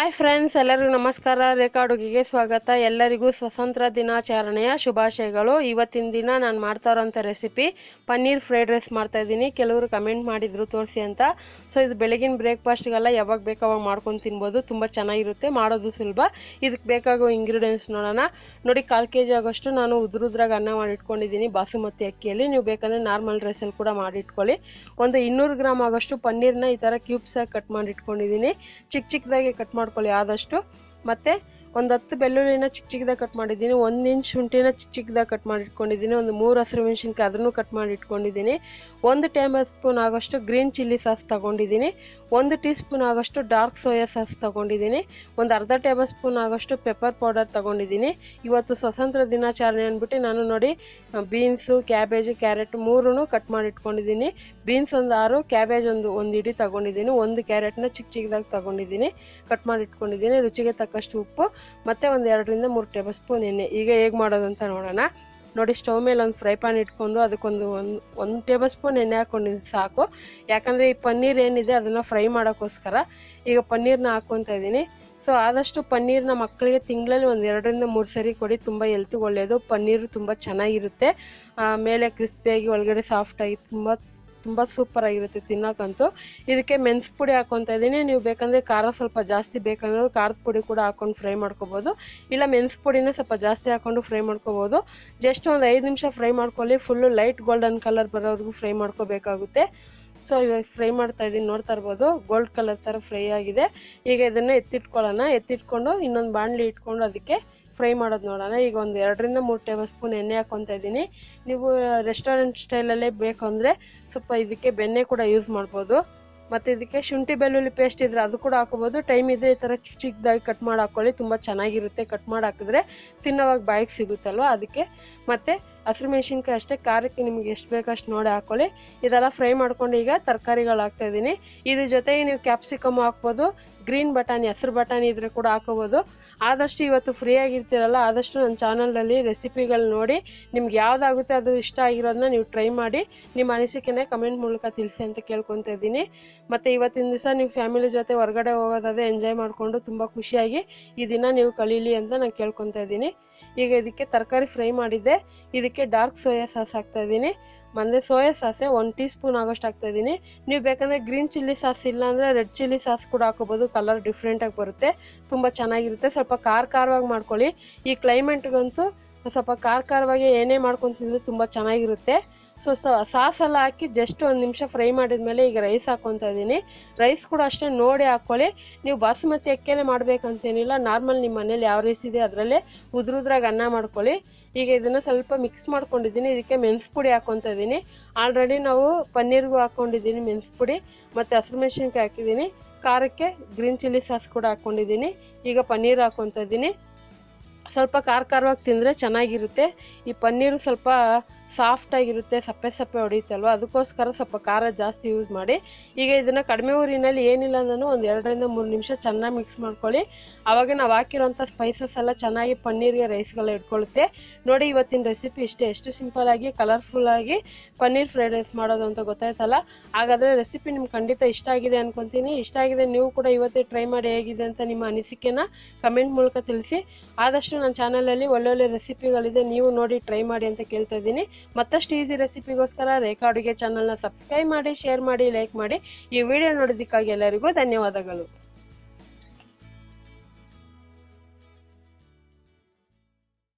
Hi friends, ಎಲ್ಲರಿಗೂ ನಮಸ್ಕಾರ. ರೇಖಾ ಅಡುಗೆಗೆ ಸ್ವಾಗತ. ಎಲ್ಲರಿಗೂ ಸ್ವತಂತ್ರ ದಿನಾಚರಣೆಯ ಶುಭಾಶಯಗಳು. ಇವತ್ತಿನ ದಿನ ನಾನು ಮಾಡ್ತಾ ಇರೋಂಥ ರೆಸಿಪಿ ಪನ್ನೀರ್ ಫ್ರೈಡ್ ರೈಸ್ ಮಾಡ್ತಾ ಇದ್ದೀನಿ. ಕೆಲವರು ಕಮೆಂಟ್ ಮಾಡಿದ್ರು ತೋರಿಸಿ ಅಂತ. ಸೊ ಇದು ಬೆಳಗಿನ ಬ್ರೇಕ್ಫಾಸ್ಟ್ಗೆಲ್ಲ ಯಾವಾಗ ಬೇಕು ಅವಾಗ ಮಾಡ್ಕೊಂಡು ತಿನ್ಬೋದು. ತುಂಬ ಚೆನ್ನಾಗಿರುತ್ತೆ, ಮಾಡೋದು ಸುಲಭ. ಇದಕ್ಕೆ ಬೇಕಾಗೋ ಇಂಗ್ರೀಡಿಯೆಂಟ್ಸ್ ನೋಡೋಣ. ನೋಡಿ, 1/4 kg ಆಗೋಷ್ಟು ನಾನು ಉದುರುದ್ರಾಗ ಅನ್ನ ಮಾಡಿಟ್ಕೊಂಡಿದ್ದೀನಿ ಬಾಸುಮತಿ ಅಕ್ಕಿಯಲ್ಲಿ. ನೀವು ಬೇಕಂದರೆ ನಾರ್ಮಲ್ ರೈಸಲ್ಲಿ ಕೂಡ ಮಾಡಿಟ್ಕೊಳ್ಳಿ. ಒಂದು 200 ಗ್ರಾಮ್ ಆಗೋಷ್ಟು ಪನ್ನೀರ್ನ ಈ ಥರ ಕ್ಯೂಬ್ಸಾಗಿ ಕಟ್ ಮಾಡಿಟ್ಕೊಂಡಿದ್ದೀನಿ. ಚಿಕ್ಕದಾಗಿ ಕಟ್ ಮಾಡ್ಕೊಳ್ಳಿ ಆದಷ್ಟು. ಮತ್ತು ಒಂದು 10 ಬೆಳ್ಳುಳ್ಳಿನ ಚಿಕ್ಕದಾಗಿ ಕಟ್ ಮಾಡಿದ್ದೀನಿ. 1 ಇಂಚ್ ಶುಂಠಿನ ಚಿಕ್ಕದಾಗಿ ಕಟ್ ಮಾಡಿಟ್ಕೊಂಡಿದ್ದೀನಿ. ಒಂದು 3 ಹಸಿರು ಮೆಣಸಿನ್ಕಾಯಿ ಅದನ್ನು ಕಟ್ ಮಾಡಿಟ್ಕೊಂಡಿದ್ದೀನಿ. 1 ಟೇಬಲ್ ಸ್ಪೂನ್ ಆಗೋಷ್ಟು ಗ್ರೀನ್ ಚಿಲ್ಲಿ ಸಾಸ್ ತೊಗೊಂಡಿದ್ದೀನಿ. 1 ಟೀ ಸ್ಪೂನ್ ಆಗೋಷ್ಟು ಡಾರ್ಕ್ ಸೋಯಾ ಸಾಸ್ ತೊಗೊಂಡಿದ್ದೀನಿ. ಒಂದು ಅರ್ಧ ಟೇಬಲ್ ಸ್ಪೂನ್ ಆಗೋಷ್ಟು ಪೆಪ್ಪರ್ ಪೌಡರ್ ತೊಗೊಂಡಿದ್ದೀನಿ. ಇವತ್ತು ಸ್ವತಂತ್ರ ದಿನಾಚರಣೆ ಅಂದ್ಬಿಟ್ಟು ನಾನು ನೋಡಿ ಬೀನ್ಸು, ಕ್ಯಾಬೇಜ್, ಕ್ಯಾರೆಟ್ 3 ಕಟ್ ಮಾಡಿಟ್ಕೊಂಡಿದ್ದೀನಿ. ಬೀನ್ಸ್ ಒಂದು 6, ಕ್ಯಾಬೇಜ್ ಒಂದು ಇಡೀ ತೊಗೊಂಡಿದ್ದೀನಿ. 1 ಕ್ಯಾರೆಟ್ನ ಚಿಕ್ಕದಾಗಿ ತೊಗೊಂಡಿದ್ದೀನಿ, ಕಟ್ ಮಾಡಿಟ್ಕೊಂಡಿದ್ದೀನಿ. ರುಚಿಗೆ ತಕ್ಕಷ್ಟು ಉಪ್ಪು ಮತ್ತು ಒಂದು 2 ರಿಂದ 3 ಟೇಬಲ್ ಸ್ಪೂನ್ ಎಣ್ಣೆ. ಈಗ ಹೇಗೆ ಮಾಡೋದಂತ ನೋಡೋಣ. ನೋಡಿ, ಸ್ಟವ್ ಮೇಲೆ ಒಂದು ಫ್ರೈ ಪ್ಯಾನ್ ಇಟ್ಕೊಂಡು ಅದಕ್ಕೊಂದು ಒಂದು ಟೇಬಲ್ ಸ್ಪೂನ್ ಎಣ್ಣೆ ಹಾಕ್ಕೊಂಡಿದ್ದೀನಿ ಸಾಕು. ಯಾಕಂದರೆ ಈ ಪನ್ನೀರ್ ಏನಿದೆ ಅದನ್ನು ಫ್ರೈ ಮಾಡೋಕ್ಕೋಸ್ಕರ ಈಗ ಪನ್ನೀರ್ನ ಹಾಕ್ಕೊತಾ ಇದ್ದೀನಿ. ಸೊ ಆದಷ್ಟು ಪನ್ನೀರ್ನ ಮಕ್ಕಳಿಗೆ ತಿಂಗಳಲ್ಲಿ ಒಂದು 2 ರಿಂದ 3 ಸರಿ ಕೊಡಿ. ತುಂಬ ಹೆಲ್ತಿಗೆ ಒಳ್ಳೆಯದು. ಪನ್ನೀರು ತುಂಬ ಚೆನ್ನಾಗಿರುತ್ತೆ. ಮೇಲೆ ಕ್ರಿಸ್ಪಿಯಾಗಿ ಒಳಗಡೆ ಸಾಫ್ಟಾಗಿ ತುಂಬ ಸೂಪರಾಗಿರುತ್ತೆ ತಿನ್ನೋಕ್ಕಂತೂ. ಇದಕ್ಕೆ ಮೆಣಸು ಪುಡಿ ಹಾಕ್ಕೊತಾ ಇದ್ದೀನಿ. ನೀವು ಬೇಕಂದರೆ ಖಾರ ಸ್ವಲ್ಪ ಜಾಸ್ತಿ ಬೇಕಂದ್ರೆ ಖಾರದ ಪುಡಿ ಕೂಡ ಹಾಕ್ಕೊಂಡು ಫ್ರೈ ಮಾಡ್ಕೋಬೋದು. ಇಲ್ಲ ಮೆಣಸು ಪುಡಿನ ಸ್ವಲ್ಪ ಜಾಸ್ತಿ ಹಾಕ್ಕೊಂಡು ಫ್ರೈ ಮಾಡ್ಕೋಬೋದು. ಜಸ್ಟ್ ಒಂದು 5 ನಿಮಿಷ ಫ್ರೈ ಮಾಡ್ಕೊಳ್ಳಿ. ಫುಲ್ಲು ಲೈಟ್ ಗೋಲ್ಡನ್ ಕಲರ್ ಬರೋವರೆಗೂ ಫ್ರೈ ಮಾಡ್ಕೋಬೇಕಾಗುತ್ತೆ. ಸೊ ಇವಾಗ ಫ್ರೈ ಮಾಡ್ತಾ ಇದ್ದೀನಿ, ನೋಡ್ತಾ ಇರ್ಬೋದು ಗೋಲ್ಡ್ ಕಲರ್ ಥರ ಫ್ರೈ ಆಗಿದೆ. ಈಗ ಇದನ್ನು ಎತ್ತಿಟ್ಕೊಳ್ಳೋಣ. ಎತ್ತಿಟ್ಕೊಂಡು ಇನ್ನೊಂದು ಬಾಣಲಿ ಇಟ್ಕೊಂಡು ಅದಕ್ಕೆ ಫ್ರೈ ಮಾಡೋದು ನೋಡೋಣ. ಈಗ ಒಂದು 2 ರಿಂದ 3 ಟೇಬಲ್ ಸ್ಪೂನ್ ಎಣ್ಣೆ ಹಾಕ್ಕೊತಾ ಇದ್ದೀನಿ. ನೀವು ರೆಸ್ಟೋರೆಂಟ್ ಸ್ಟೈಲಲ್ಲೇ ಬೇಕು ಅಂದರೆ ಸ್ವಲ್ಪ ಇದಕ್ಕೆ ಬೆಣ್ಣೆ ಕೂಡ ಯೂಸ್ ಮಾಡ್ಬೋದು. ಮತ್ತು ಇದಕ್ಕೆ ಶುಂಠಿ ಬೆಳ್ಳುಳ್ಳಿ ಪೇಸ್ಟ್ ಇದ್ದರೆ ಅದು ಕೂಡ ಹಾಕೋಬೋದು. ಟೈಮ್ ಇದ್ದರೆ ಈ ಥರ ಚಿಕ್ಕದಾಗಿ ಕಟ್ ಮಾಡಿ ಹಾಕ್ಕೊಳ್ಳಿ, ತುಂಬ ಚೆನ್ನಾಗಿರುತ್ತೆ. ಕಟ್ ಮಾಡಿ ಹಾಕಿದ್ರೆ ತಿನ್ನೋವಾಗ ಬಾಯಿಗೆ ಸಿಗುತ್ತಲ್ವ, ಅದಕ್ಕೆ. ಮತ್ತು ಹಸಿರು ಮೆಣಸಿನ್ಕಾಯಿ ಅಷ್ಟೇ, ಖಾರಕ್ಕೆ ನಿಮ್ಗೆ ಎಷ್ಟು ಬೇಕೋ ಅಷ್ಟು ನೋಡಿ ಹಾಕ್ಕೊಳ್ಳಿ. ಇದೆಲ್ಲ ಫ್ರೈ ಮಾಡ್ಕೊಂಡು ಈಗ ತರಕಾರಿಗಳು ಹಾಕ್ತಾಯಿದ್ದೀನಿ. ಇದ್ರ ಜೊತೆಗೆ ನೀವು ಕ್ಯಾಪ್ಸಿಕಮ್ ಹಾಕ್ಬೋದು, ಗ್ರೀನ್ ಬಟಾಣಿ, ಹಸಿರು ಬಟಾಣಿ ಇದ್ದರೆ ಕೂಡ ಹಾಕೋಬೋದು. ಆದಷ್ಟು ಇವತ್ತು ಫ್ರೀ ಆಗಿರ್ತೀರಲ್ಲ, ಆದಷ್ಟು ನನ್ನ ಚಾನಲಲ್ಲಿ ರೆಸಿಪಿಗಳು ನೋಡಿ ನಿಮ್ಗೆ ಯಾವುದಾಗುತ್ತೆ ಅದು ಇಷ್ಟ ಆಗಿರೋದನ್ನ ನೀವು ಟ್ರೈ ಮಾಡಿ ನಿಮ್ಮ ಅನಿಸಿಕೆನೇ ಕಮೆಂಟ್ ಮೂಲಕ ತಿಳಿಸಿ ಅಂತ ಕೇಳ್ಕೊತಾ ಇದ್ದೀನಿ. ಮತ್ತು ಇವತ್ತಿನ ದಿವಸ ನೀವು ಫ್ಯಾಮಿಲಿ ಜೊತೆ ಹೊರಗಡೆ ಹೋಗೋದಾದರೆ ಎಂಜಾಯ್ ಮಾಡಿಕೊಂಡು ತುಂಬ ಖುಷಿಯಾಗಿ ಈ ದಿನ ನೀವು ಕಳೀಲಿ ಅಂತ ನಾನು ಕೇಳ್ಕೊತಾ ಇದ್ದೀನಿ. ಈಗ ಇದಕ್ಕೆ ತರಕಾರಿ ಫ್ರೈ ಮಾಡಿದ್ದೆ. ಇದಕ್ಕೆ ಡಾರ್ಕ್ ಸೋಯಾ ಸಾಸ್ ಹಾಕ್ತಾಯಿದ್ದೀನಿ. ಮತ್ತು ಸೋಯಾ ಸಾಸೆ 1 ಟೀ ಸ್ಪೂನ್ ಆಗೋಷ್ಟು ಹಾಕ್ತಾಯಿದ್ದೀನಿ. ನೀವು ಬೇಕಂದರೆ ಗ್ರೀನ್ ಚಿಲ್ಲಿ ಸಾಸ್ ಇಲ್ಲಾಂದರೆ ರೆಡ್ ಚಿಲ್ಲಿ ಸಾಸ್ ಕೂಡ ಹಾಕೋಬೋದು. ಕಲರ್ ಡಿಫ್ರೆಂಟಾಗಿ ಬರುತ್ತೆ, ತುಂಬ ಚೆನ್ನಾಗಿರುತ್ತೆ. ಸ್ವಲ್ಪ ಖಾರವಾಗಿ ಮಾಡ್ಕೊಳ್ಳಿ. ಈ ಕ್ಲೈಮೇಟ್ಗಂತೂ ಸ್ವಲ್ಪ ಖಾರವಾಗಿ ಏನೇ ಮಾಡ್ಕೊಂಡು ತಿಂದರೂ ತುಂಬ ಚೆನ್ನಾಗಿರುತ್ತೆ. ಸೊ ಸಾಸೆಲ್ಲ ಹಾಕಿ ಜಸ್ಟ್ 1 ನಿಮಿಷ ಫ್ರೈ ಮಾಡಿದ್ಮೇಲೆ ಈಗ ರೈಸ್ ಹಾಕ್ಕೊತಾ ಇದ್ದೀನಿ. ರೈಸ್ ಕೂಡ ಅಷ್ಟೇ ನೋಡಿ ಹಾಕ್ಕೊಳ್ಳಿ. ನೀವು ಬಾಸುಮತಿ ಅಕ್ಕಿಯಲ್ಲೇ ಮಾಡಬೇಕಂತೇನಿಲ್ಲ, ನಾರ್ಮಲ್ ನಿಮ್ಮ ಮನೇಲಿ ಯಾವ ರೈಸ್ ಇದೆ ಅದರಲ್ಲೇ ಉದುರುದ್ರಾಗ ಅನ್ನ ಮಾಡ್ಕೊಳ್ಳಿ. ಈಗ ಇದನ್ನು ಸ್ವಲ್ಪ ಮಿಕ್ಸ್ ಮಾಡ್ಕೊಂಡಿದ್ದೀನಿ. ಇದಕ್ಕೆ ಮೆಣಸು ಪುಡಿ ಹಾಕ್ಕೊತಾ ಇದ್ದೀನಿ. ಆಲ್ರೆಡಿ ನಾವು ಪನ್ನೀರ್ಗೂ ಹಾಕ್ಕೊಂಡಿದ್ದೀನಿ ಮೆಣಸು ಪುಡಿ, ಮತ್ತು ಹಸಿರು ಮೆಣಸಿನ್ಕಾಯಿ ಹಾಕಿದ್ದೀನಿ. ಖಾರಕ್ಕೆ ಗ್ರೀನ್ ಚಿಲ್ಲಿ ಸಾಸ್ ಕೂಡ ಹಾಕ್ಕೊಂಡಿದ್ದೀನಿ. ಈಗ ಪನ್ನೀರ್ ಹಾಕ್ಕೊತಾ ಇದ್ದೀನಿ. ಸ್ವಲ್ಪ ಖಾರವಾಗಿ ತಿಂದರೆ ಚೆನ್ನಾಗಿರುತ್ತೆ. ಈ ಪನ್ನೀರು ಸ್ವಲ್ಪ ಸಾಫ್ಟಾಗಿರುತ್ತೆ, ಸಪ್ಪೆ ಹೊಡೆಯುತ್ತಲ್ವ, ಅದಕ್ಕೋಸ್ಕರ ಸ್ವಲ್ಪ ಖಾರ ಜಾಸ್ತಿ ಯೂಸ್ ಮಾಡಿ. ಈಗ ಇದನ್ನು ಕಡಿಮೆ ಊರಿನಲ್ಲಿ ಏನಿಲ್ಲ ನಾನು ಒಂದು 2 ರಿಂದ 3 ನಿಮಿಷ ಚೆನ್ನಾಗಿ ಮಿಕ್ಸ್ ಮಾಡ್ಕೊಳ್ಳಿ. ಆವಾಗ ನಾವು ಹಾಕಿರೋಂಥ ಸ್ಪೈಸಸ್ ಎಲ್ಲ ಚೆನ್ನಾಗಿ ಪನ್ನೀರ್ಗೆ ರೈಸ್ಗೆಲ್ಲ ಇಟ್ಕೊಳ್ಳುತ್ತೆ. ನೋಡಿ, ಇವತ್ತಿನ ರೆಸಿಪಿ ಇಷ್ಟೇ. ಎಷ್ಟು ಸಿಂಪಲಾಗಿ ಕಲರ್ಫುಲ್ಲಾಗಿ ಪನ್ನೀರ್ ಫ್ರೈಡ್ ರೈಸ್ ಮಾಡೋದು ಅಂತ ಗೊತ್ತಾಯ್ತಲ್ಲ. ಹಾಗಾದರೆ ರೆಸಿಪಿ ನಿಮ್ಗೆ ಖಂಡಿತ ಇಷ್ಟ ಆಗಿದೆ ಅಂದ್ಕೊತೀನಿ. ಇಷ್ಟ ಆಗಿದೆ, ನೀವು ಕೂಡ ಇವತ್ತೇ ಟ್ರೈ ಮಾಡಿ ಹೇಗಿದೆ ಅಂತ ನಿಮ್ಮ ಅನಿಸಿಕೆನ ಕಮೆಂಟ್ ಮೂಲಕ ತಿಳಿಸಿ. ಆದಷ್ಟು ನನ್ನ ಚಾನಲಲ್ಲಿ ಒಳ್ಳೊಳ್ಳೆ ರೆಸಿಪಿಗಳಿದೆ, ನೀವು ನೋಡಿ ಟ್ರೈ ಮಾಡಿ ಅಂತ ಕೇಳ್ತಾ ಇದ್ದೀನಿ. ಮತ್ತಷ್ಟು ಈಸಿ ರೆಸಿಪಿಗೋಸ್ಕರ ರೇಖಾ ಅಡುಗೆ ಚಾನಲ್ನ ಸಬ್ಸ್ಕ್ರೈಬ್ ಮಾಡಿ, ಶೇರ್ ಮಾಡಿ, ಲೈಕ್ ಮಾಡಿ. ಈ ವಿಡಿಯೋ ನೋಡೋದಕ್ಕಾಗಿ ಎಲ್ಲರಿಗೂ ಧನ್ಯವಾದಗಳು.